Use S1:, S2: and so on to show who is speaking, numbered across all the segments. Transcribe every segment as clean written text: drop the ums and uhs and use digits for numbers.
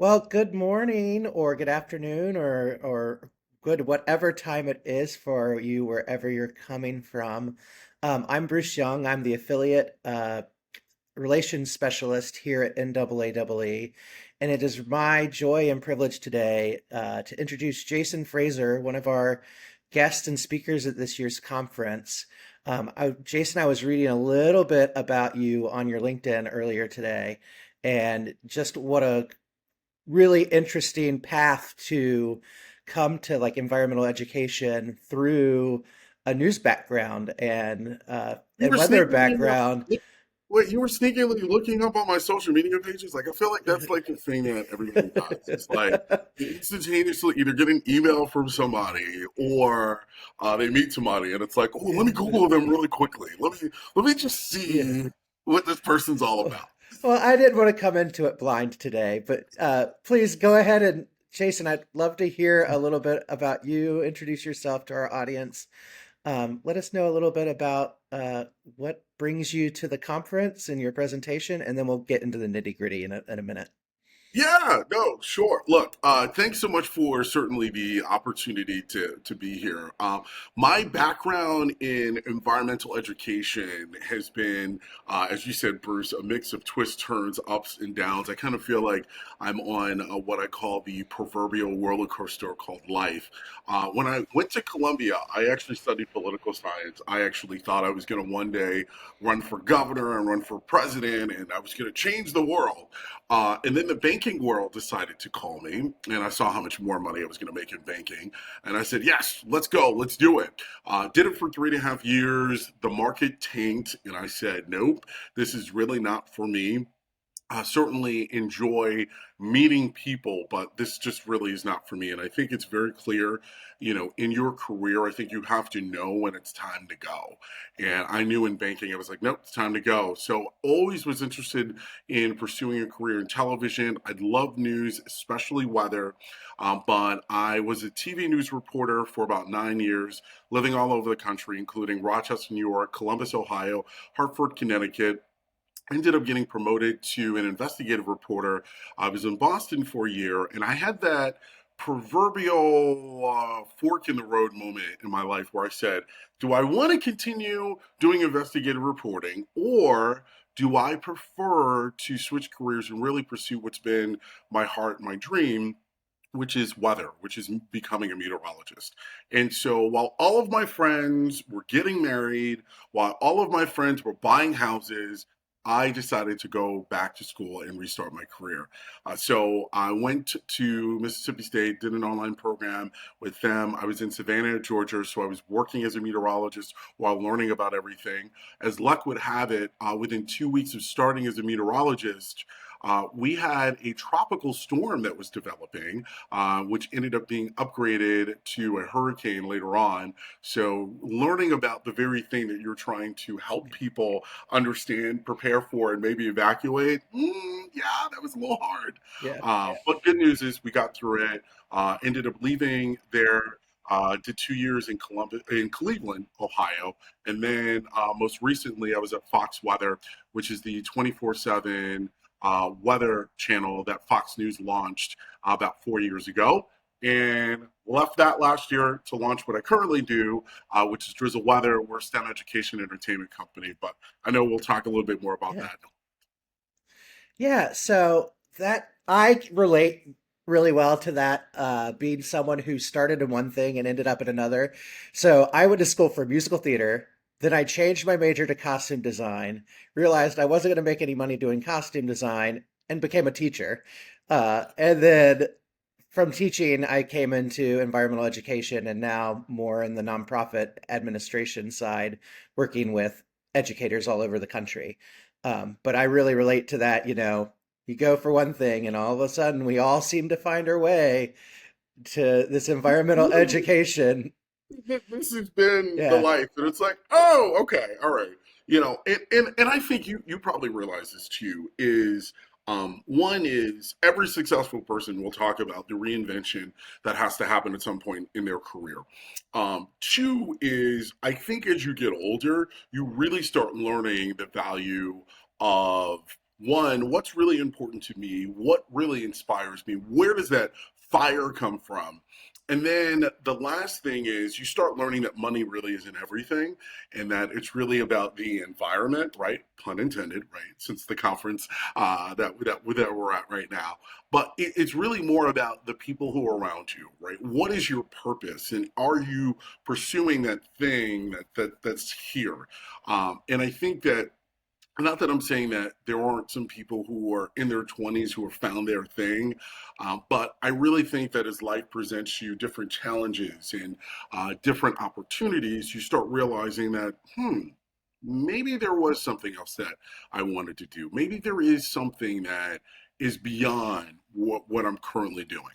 S1: Well, good morning or good afternoon or good whatever time it is for you wherever you're coming from. I'm Bruce Young. I'm the affiliate relations specialist here at NAAEE, and it is my joy and privilege today to introduce Jason Frazer, one of our guests and speakers at this year's conference. Jason, I was reading a little bit about you on your LinkedIn earlier today, and just what a really interesting path to come to like environmental education through a news background
S2: You
S1: and
S2: were
S1: weather
S2: sneakily
S1: background.
S2: wait, you were sneakily looking up on my social media pages. Like, I feel like that's like the thing that everybody does. It's like they instantaneously either get an email from somebody or they meet somebody, and it's like, oh, let me Google them really quickly. Let me just
S1: Yeah.
S2: see what this person's all about.
S1: Well, I didn't want to come into it blind today, but please go ahead and Jason, I'd love to hear a little bit about you. Introduce yourself to our audience. Let us know a little bit about what brings you to the conference and your presentation, and then we'll get into the nitty gritty in a minute.
S2: Yeah, no, sure. Look, thanks so much for certainly the opportunity to be here. My background in environmental education has been, as you said, Bruce, a mix of twists, turns, ups, and downs. I kind of feel like I'm on what I call the proverbial roller coaster called life. When I went to Columbia, I actually studied political science. I actually thought I was going to one day run for governor and run for president, and I was going to change the world. And then the banking world decided to call me, and I saw how much more money I was going to make in banking. And I said, yes, let's go, let's do it. Did it for 3.5 years. The market tanked, and I said, nope, this is really not for me. Certainly enjoy meeting people, but this just really is not for me. And I think it's very clear, in your career, I think you have to know when it's time to go. And I knew in banking, I was like, nope, it's time to go. So always was interested in pursuing a career in television. I love news, especially weather. But I was a TV news reporter for about 9 years, living all over the country, including Rochester, New York, Columbus, Ohio, Hartford, Connecticut. Ended up getting promoted to an investigative reporter. I was in Boston for a year, and I had that proverbial fork in the road moment in my life where I said, do I want to continue doing investigative reporting, or do I prefer to switch careers and really pursue what's been my heart, my dream, which is weather, which is becoming a meteorologist? And so while all of my friends were getting married, while all of my friends were buying houses, I decided to go back to school and restart my career. So I went to Mississippi State, did an online program with them. I was in Savannah, Georgia, so I was working as a meteorologist while learning about everything. As luck would have it, within 2 weeks of starting as a meteorologist, we had a tropical storm that was developing, which ended up being upgraded to a hurricane later on. So, learning about the very thing that you're trying to help people understand, prepare for, and maybe evacuate, yeah, that was a little hard.
S1: Yeah.
S2: But good news is we got through it. Ended up leaving there. Did 2 years in Cleveland, Ohio, and then most recently I was at Fox Weather, which is the 24/7 weather channel that Fox News launched about 4 years ago. And left that last year to launch what I currently do, which is Drizzle Weather. We're a STEM education entertainment company, but I know we'll talk a little bit more about
S1: Yeah.
S2: that.
S1: Yeah, so that I relate really well to that, being someone who started in one thing and ended up in another. So I went to school for musical theater, then I changed my major to costume design, realized I wasn't going to make any money doing costume design, and became a teacher. And then from teaching, I came into environmental education and now more in the nonprofit administration side, working with educators all over the country. But I really relate to that. You go for one thing, and all of a sudden, we all seem to find our way to this environmental education.
S2: This has been the
S1: Yeah.
S2: life, and it's like, oh, okay, all right. And I think you probably realize this too, is one is every successful person will talk about the reinvention that has to happen at some point in their career. Two is, I think as you get older, you really start learning the value of one, what's really important to me? What really inspires me? Where does that fire come from? And then the last thing is you start learning that money really isn't everything and that it's really about the environment, right? Pun intended, right? Since the conference that we're at right now. But it's really more about the people who are around you, right? What is your purpose? And are you pursuing that thing that's here? And I think that not that I'm saying that there aren't some people who are in their 20s who have found their thing, but I really think that as life presents you different challenges and different opportunities, you start realizing that, maybe there was something else that I wanted to do. Maybe there is something that is beyond what I'm currently doing.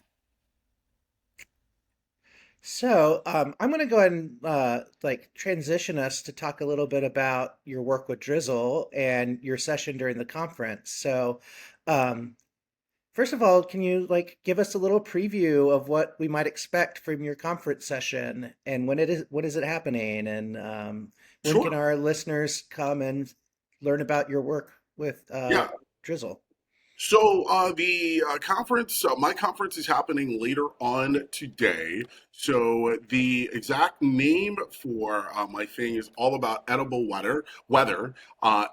S1: So, I'm going to go ahead and like transition us to talk a little bit about your work with Drizzle and your session during the conference. So, um, first of all, can you like give us a little preview of what we might expect from your conference session and when is it happening, and when can
S2: Sure.
S1: our listeners come and learn about your work with
S2: Yeah.
S1: Drizzle?
S2: So the conference, my conference is happening later on today. So the exact name for my thing is all about edible weather,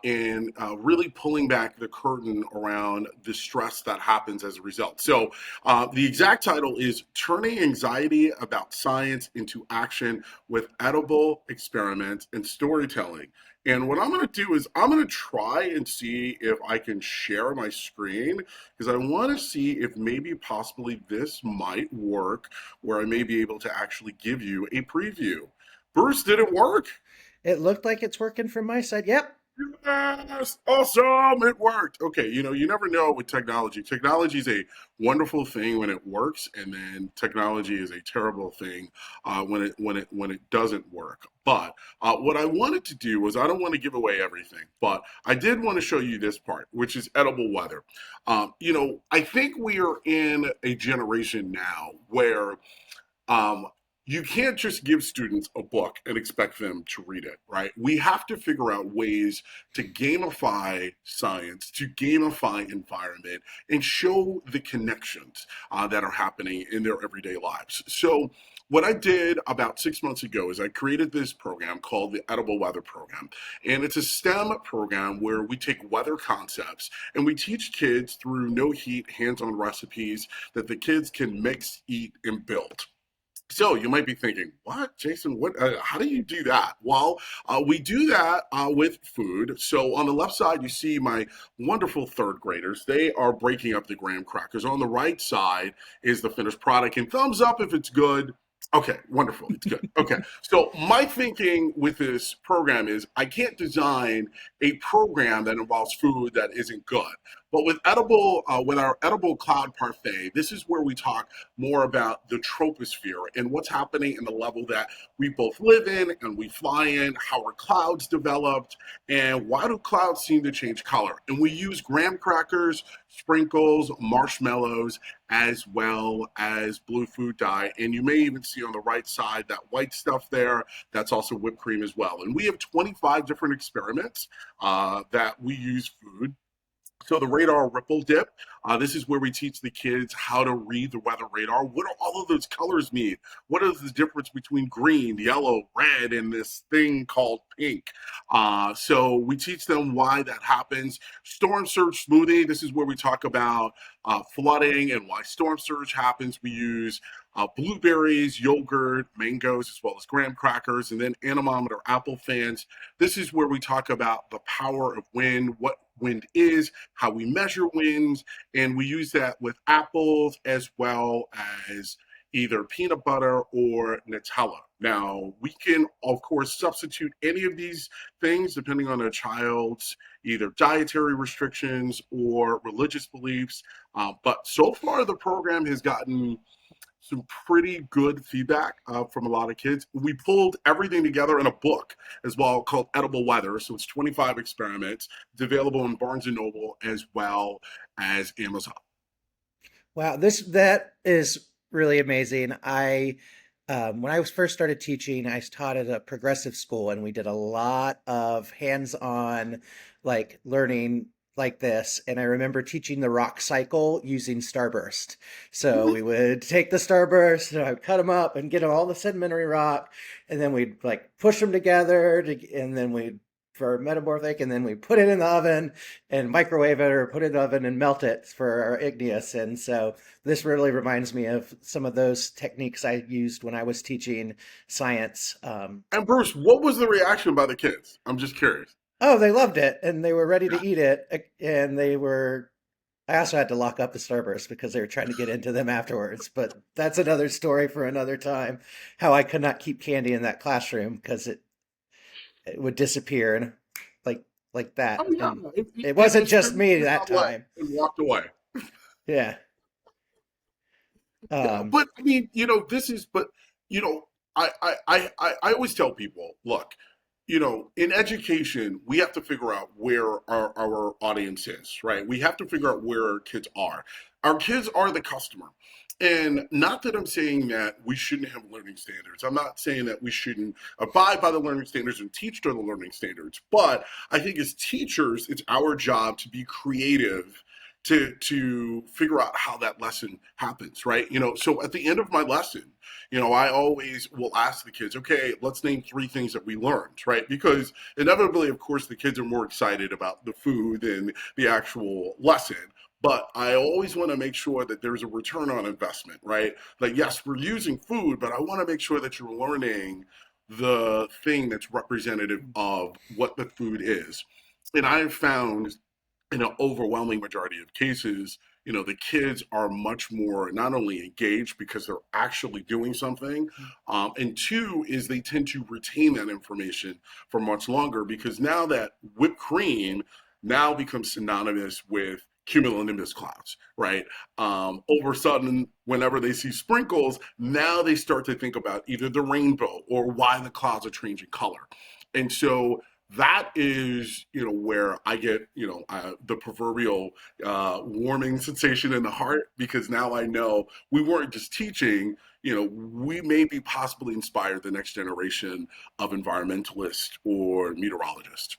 S2: and really pulling back the curtain around the stress that happens as a result. So the exact title is "Turning Anxiety About Science into Action with Edible Experiments and Storytelling." And what I'm going to do is I'm going to try and see if I can share my screen because I want to see if maybe possibly this might work where I may be able to actually give you a preview. Bruce, did it work?
S1: It looked like it's working from my side. Yep.
S2: Yes, awesome, it worked. Okay, you never know with technology. Technology is a wonderful thing when it works, and then technology is a terrible thing when it doesn't work. But what I wanted to do was I don't want to give away everything, but I did want to show you this part, which is edible weather. I think we are in a generation now where um, you can't just give students a book and expect them to read it, right? We have to figure out ways to gamify science, to gamify environment, and show the connections that are happening in their everyday lives. So, what I did about 6 months ago is I created this program called the Edible Weather Program. And it's a STEM program where we take weather concepts and we teach kids through no heat, hands on recipes that the kids can mix, eat, and build. So you might be thinking, what, Jason? What? How do you do that? Well, we do that with food. So on the left side, you see my wonderful third graders. They are breaking up the graham crackers. On the right side is the finished product. And thumbs up if it's good. Okay, wonderful. It's good. Okay. So my thinking with this program is I can't design a program that involves food that isn't good. But with our edible cloud parfait, this is where we talk more about the troposphere and what's happening in the level that we both live in and we fly in, how are clouds developed, and why do clouds seem to change color. And we use graham crackers, sprinkles, marshmallows, as well as blue food dye. And you may even see on the right side that white stuff there. That's also whipped cream as well. And we have 25 different experiments that we use food. So the radar ripple dip, this is where we teach the kids how to read the weather radar. What do all of those colors mean? What is the difference between green, yellow, red, and this thing called pink? So we teach them why that happens. Storm surge smoothie, this is where we talk about flooding and why storm surge happens. We use blueberries, yogurt, mangoes, as well as graham crackers, and then anemometer apple fans. This is where we talk about the power of wind, what wind is, how we measure winds, and we use that with apples as well as either peanut butter or Nutella. Now, we can, of course, substitute any of these things depending on a child's either dietary restrictions or religious beliefs. But so far, the program has gotten some pretty good feedback from a lot of kids. We pulled everything together in a book as well called Edible Weather. So it's 25 experiments. It's available in Barnes and Noble as well as Amazon.
S1: Wow, this that is really amazing. I when I was first started teaching, I taught at a progressive school, and we did a lot of hands-on, like learning like this, and I remember teaching the rock cycle using starburst. So
S2: Mhm.
S1: we would take the starburst and I'd cut them up and get them all the sedimentary rock, and then we'd like push them together, and then we'd for metamorphic, and then we put it in the oven and microwave it or put it in the oven and melt it for our igneous. And so this really reminds me of some of those techniques I used when I was teaching science.
S2: And Bruce, what was the reaction by the kids? I'm just curious.
S1: Oh, they loved it and they were ready to
S2: Yeah.
S1: eat it. And they were, I also had to lock up the Starburst because they were trying to get into them afterwards. But that's another story for another time. How I could not keep candy in that classroom because it would disappear and like like
S2: Oh
S1: that.
S2: yeah,
S1: And
S2: it,
S1: it
S2: it
S1: wasn't
S2: was
S1: just me
S2: finished
S1: that
S2: out wet
S1: time.
S2: and walked away.
S1: Yeah.
S2: Yeah,
S1: Um,
S2: but I mean, this is, but you know, I always tell people, look, in education, we have to figure out where our audience is, right? We have to figure out where our kids are. Our kids are the customer. And not that I'm saying that we shouldn't have learning standards. I'm not saying that we shouldn't abide by the learning standards and teach to the learning standards. But I think as teachers, it's our job to be creative to figure out how that lesson happens, right? So at the end of my lesson, I always will ask the kids, okay, let's name three things that we learned, right? Because inevitably, of course, the kids are more excited about the food than the actual lesson. But I always want to make sure that there's a return on investment, right? Like, yes, we're using food, but I want to make sure that you're learning the thing that's representative of what the food is. And I have found in an overwhelming majority of cases, the kids are much more not only engaged because they're actually doing something, and two is they tend to retain that information for much longer because now that whipped cream now becomes synonymous with cumulonimbus clouds, right? Over a sudden, whenever they see sprinkles, now they start to think about either the rainbow or why the clouds are changing color. And so that is where I get the proverbial warming sensation in the heart because now I know we weren't just teaching, we maybe possibly inspired the next generation of environmentalists or meteorologists.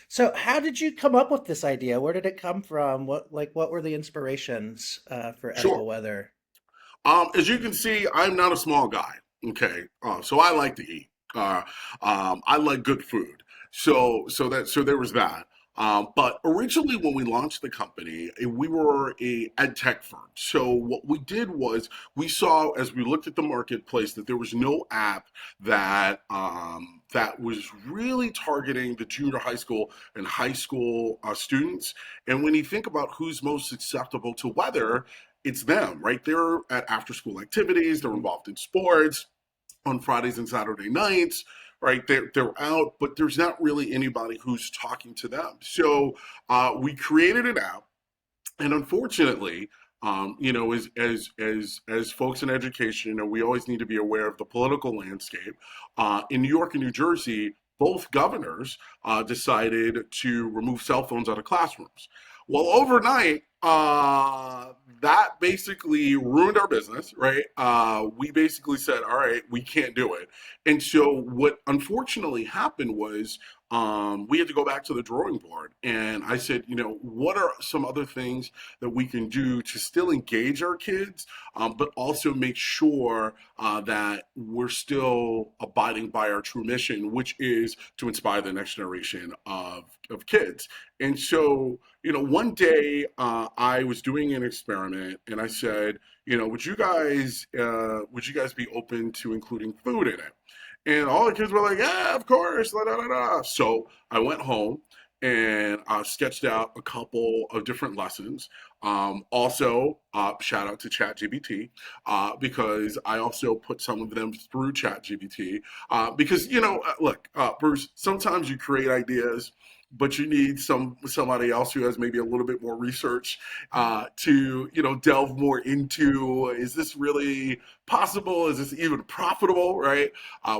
S1: so how did you come up with this idea? Where did it come from? What were the inspirations for
S2: Sure.
S1: edible weather?
S2: As you can see, I'm not a small guy. Okay, so I like to eat. I like good food. So there was that. But originally, when we launched the company, we were a ed tech firm. So what we did was we saw as we looked at the marketplace that there was no app that was really targeting the junior high school and high school students. And when you think about who's most susceptible to weather, it's them, right? They're at after school activities, they're
S1: Mhm.
S2: involved in sports on Fridays and Saturday nights, right? They're out, but there's not really anybody who's talking to them. So we created an app, and unfortunately, as folks in education, we always need to be aware of the political landscape. In New York and New Jersey, both governors decided to remove cell phones out of classrooms. Well, overnight, that basically ruined our business, right? We basically said, all right, we can't do it. And so, what unfortunately happened was we had to go back to the drawing board. And I said, what are some other things that we can do to still engage our kids, but also make sure that we're still abiding by our true mission, which is to inspire the next generation of kids. And so, one day I was doing an experiment, and I said, would you guys be open to including food in it? And all the kids were like, yeah, of course. Da, da, da, da. So I went home and sketched out a couple of different lessons. Also, shout out to ChatGPT because I also put some of them through ChatGPT because look, Bruce. Sometimes you create ideas, but you need somebody else who has maybe a little bit more research to delve more into is this really possible? Is this even profitable? Right?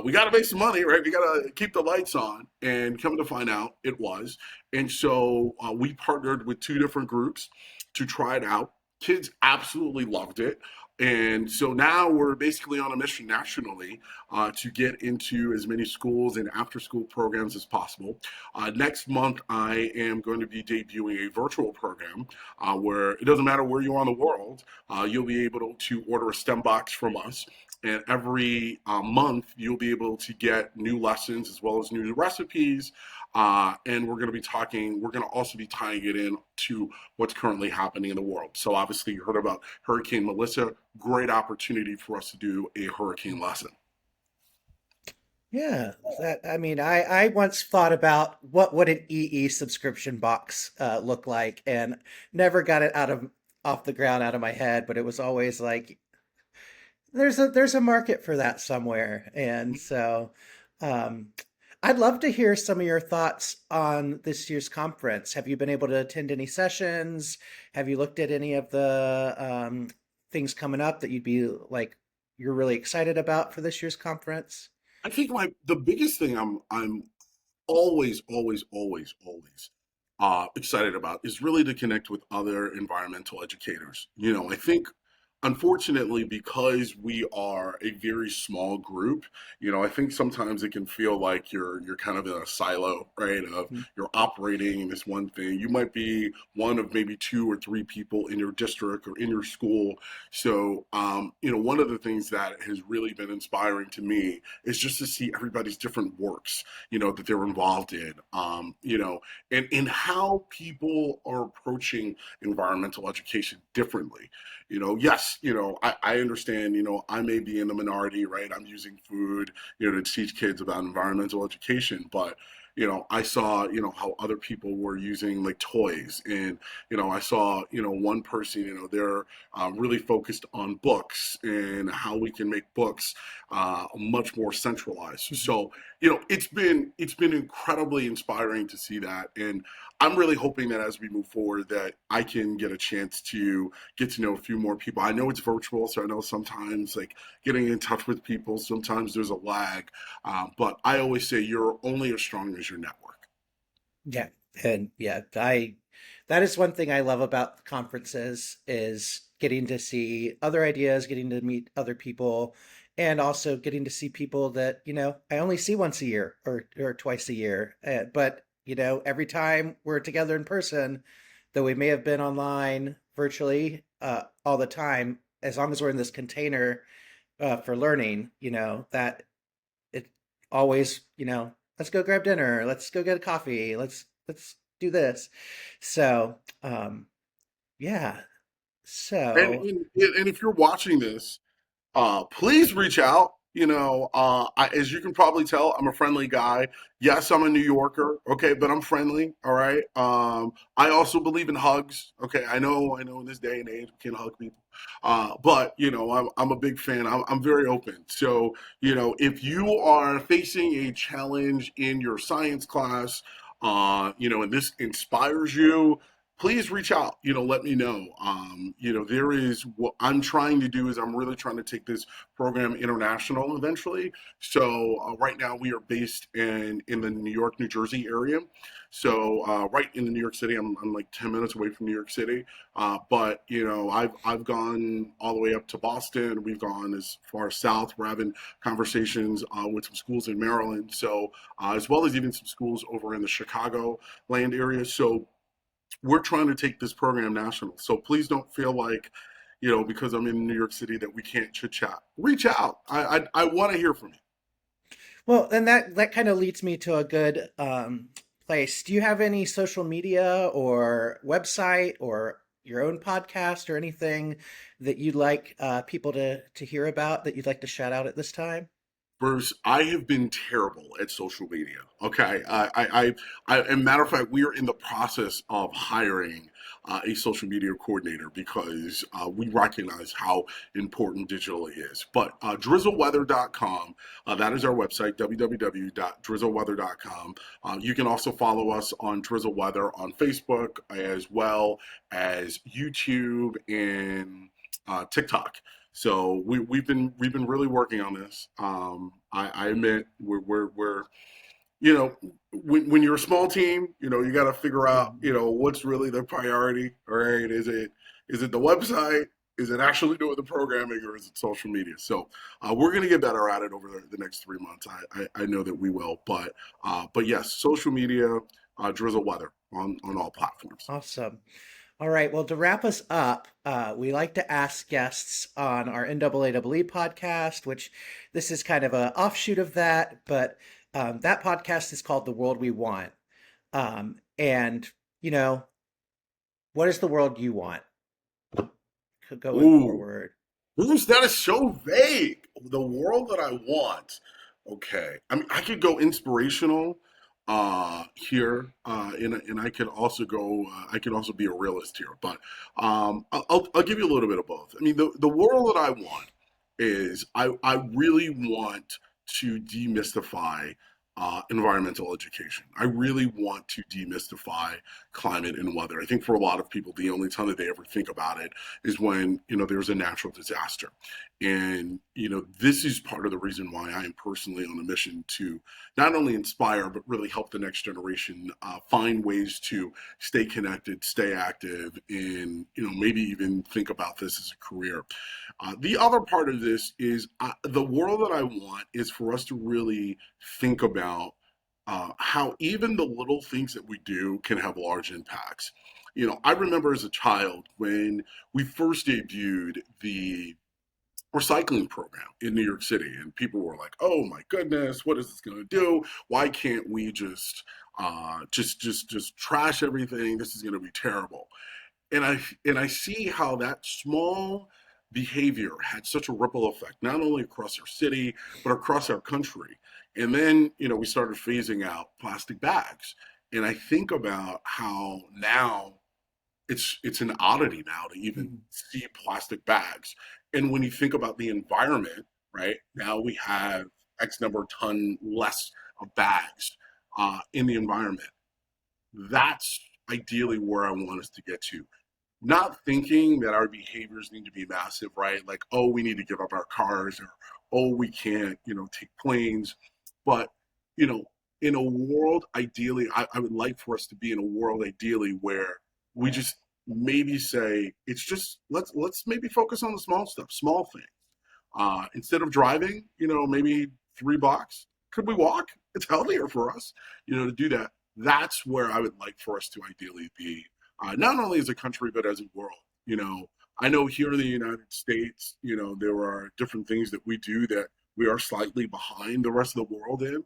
S2: We got to make some money, right? We got to keep the lights on. And coming to find out, it was. And so we partnered with two different groups to try it out. Kids absolutely loved it. And so now we're basically on a mission nationally to get into as many schools and after school programs as possible. Next month, I am going to be debuting a virtual program where it doesn't matter where you are in the world, you'll be able to order a STEM box from us. And every month, you'll be able to get new lessons as well as new recipes. And we're going to also be tying it in to what's currently happening in the world. So obviously you heard about Hurricane Melissa, great opportunity for us to do a hurricane lesson.
S1: Yeah, that I mean, I once thought about what would an EE subscription box look like, and never got it out of off the ground out of my head. But it was always like there's a market for that somewhere, and so um, I'd love to hear some of your thoughts on this year's conference. Have you been able to attend any sessions? Have you looked at any of the things coming up that you're really excited about for this year's conference?
S2: I think the biggest thing I'm always, always, always, always excited about is really to connect with other environmental educators. I think unfortunately, because we are a very small group, I think sometimes it can feel like you're kind of in a silo, right? Of you're operating in this one thing. You might be one of maybe two or three people in your district or in your school. So, one of the things that has really been inspiring to me is just to see everybody's different works, that they're involved in, and how people are approaching environmental education differently. Yes, I understand, I may be in the minority, right? I'm using food, to teach kids about environmental education, but I saw, how other people were using like toys, and I saw, one person, they're really focused on books and how we can make books much more centralized.
S1: Mhm.
S2: So, it's been incredibly inspiring to see that, and I'm really hoping that as we move forward, that I can get a chance to get to know a few more people. I know it's virtual, so I know sometimes like getting in touch with people, sometimes there's a lag. But I always say you're only as strong as your network.
S1: Yeah, and yeah, I that is one thing I love about conferences is getting to see other ideas, getting to meet other people, and also getting to see people that, I only see once a year or twice a year. But, every time we're together in person, though we may have been online virtually all the time, as long as we're in this container for learning, that it always, let's go grab dinner, let's go get a coffee, let's do this. So, yeah.
S2: And,
S1: So,
S2: and and if you're watching this, please reach out. As you can probably tell, I'm a friendly guy. Yes, I'm a New Yorker, okay, but I'm friendly. All right. I also believe in hugs. Okay, I know. In this day and age, we can hug people, but I'm a big fan. I'm very open. So, if you are facing a challenge in your science class, and this inspires you, please reach out, let me know. There is what I'm trying to do is I'm really trying to take this program international eventually. So right now we are based in the New York, New Jersey area. So right in the New York City, I'm like 10 minutes away from New York City. But I've gone all the way up to Boston. We've gone as far south. We're having conversations with some schools in Maryland. So as well as even some schools over in the Chicago land area. So we're trying to take this program national. So please don't feel like, because I'm in New York City that we can't chit chat. Reach out. I want to hear from you.
S1: well, and that kind of leads me to a good place. Do you have any social media or website or your own podcast or anything that you'd like people to hear about that you'd like to shout out at this time?
S2: Bruce, I have been terrible at social media. Okay, as a matter of fact, we are in the process of hiring a social media coordinator because we recognize how important digital is. But drizzleweather.com, that is our website, www.drizzleweather.com. You can also follow us on Drizzle Weather on Facebook as well as YouTube and TikTok. So we've been really working on this. I admit we're when you're a small team, you got to figure out
S1: Mhm.
S2: what's really the priority. All right, Is it the website? Is it actually doing the programming, or is it social media? So we're going to get better at it over the next 3 months. I know that we will. But yes, social media, drizzle weather on all platforms.
S1: Awesome. All right. Well, to wrap us up, we like to ask guests on our NAAEE podcast, which this is kind of an offshoot of that, but that podcast is called The World We Want. And, you know, what is the world you want going
S2: Ooh,
S1: forward?
S2: Bruce, that is so vague. The world that I want. Okay. I mean, I could go inspirational here, and I could also go. I could also be a realist here, but I'll give you a little bit of both. I mean, the world that I want is I really want to demystify environmental education. I really want to demystify climate and weather. I think for a lot of people, the only time that they ever think about it is when there's a natural disaster. And this is part of the reason why I am personally on a mission to not only inspire but really help the next generation find ways to stay connected, stay active, and maybe even think about this as a career. The other part of this is the world that I want is for us to really think about how even the little things that we do can have large impacts. I remember as a child when we first debuted the recycling program in New York City, and people were like, "Oh my goodness, what is this going to do? Why can't we just trash everything? This is going to be terrible." And I see how that small behavior had such a ripple effect, not only across our city but across our country. And then we started phasing out plastic bags, and I think about how now it's an oddity now to even
S1: Mhm.
S2: see plastic bags. And when you think about the environment, right now we have X number of ton less of bags in the environment. That's ideally where I want us to get to, not thinking that our behaviors need to be massive, right? Like, oh, we need to give up our cars, or oh, we can't, take planes. But, you know, in a world, ideally, I would like for us to be in a world ideally where we just maybe say it's just let's maybe focus on the small stuff, small things. Instead of driving, maybe 3 blocks, could we walk? It's healthier for us, to do that. That's where I would like for us to ideally be, not only as a country but as a world. You know, I know here in the United States, there are different things that we do that we are slightly behind the rest of the world in.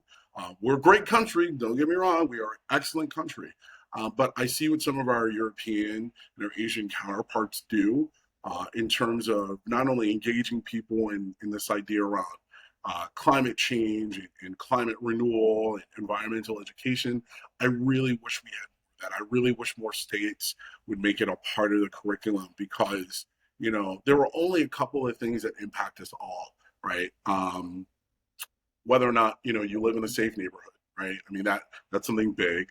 S2: We're a great country. Don't get me wrong. We are an excellent country. But I see what some of our European and our Asian counterparts do in terms of not only engaging people in this idea around climate change and climate renewal and environmental education. I really wish we had that. I really wish more states would make it a part of the curriculum because, there were only a couple of things that impact us all, right? Whether or not, you live in a safe neighborhood, right? I mean, that's something big.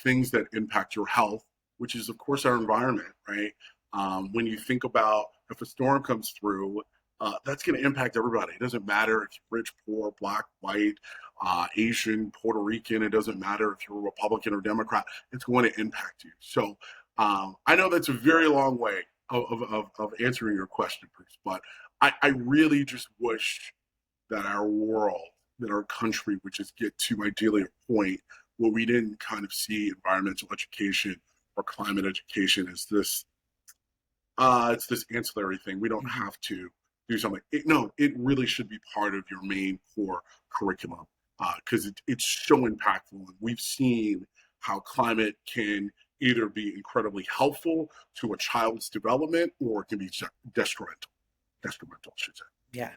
S2: Things that impact your health, which is, of course, our environment, right? When you think about if a storm comes through, that's going to impact everybody. It doesn't matter if you're rich, poor, black, white, Asian, Puerto Rican. It doesn't matter if you're a Republican or Democrat. It's going to impact you. So I know that's a very long way of answering your question, Bruce, but I really just wish that our world, that our country would just get to ideally a point where we didn't kind of see environmental education or climate education as this it's this ancillary thing. We don't
S1: Mhm.
S2: have to do something. No, it really should be part of your main core curriculum because it's so impactful. And we've seen how climate can either be incredibly helpful to a child's development or it can be detrimental. Detrimental, I should say.
S1: Yeah.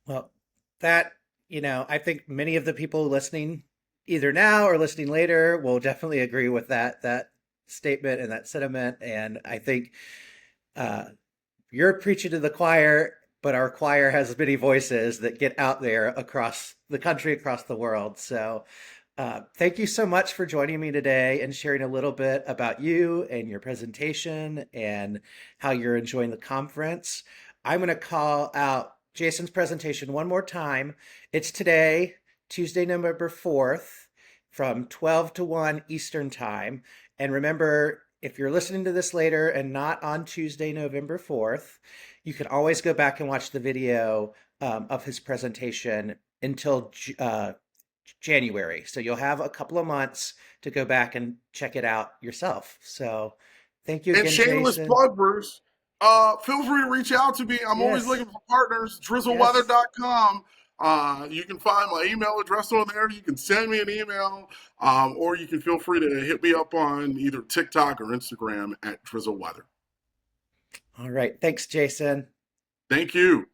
S1: Well, that, I think many of the people listening either now or listening later will definitely agree with that statement and that sentiment. And I think uh, you're preaching to the choir, but our choir has many voices that get out there across the country, across the world. So thank you so much for joining me today and sharing a little bit about you and your presentation and how you're enjoying the conference. I'm going to call out Jason's presentation one more time. It's today, Tuesday, November 4th, from 12 to 1 Eastern Time. And remember, if you're listening to this later and not on Tuesday, November 4th, you can always go back and watch the video of his presentation until January. So you'll have a couple of months to go back and check it out yourself. So thank you
S2: And
S1: again,
S2: shameless
S1: Jason.
S2: plug, Bruce. Feel free to reach out to me. I'm always
S1: Yes,
S2: looking for partners.
S1: yes.
S2: drizzleweather.com. You can find my email address on there. You can send me an email, or you can feel free to hit me up on either TikTok or Instagram at drizzleweather.
S1: All right. Thanks, Jason.
S2: Thank you.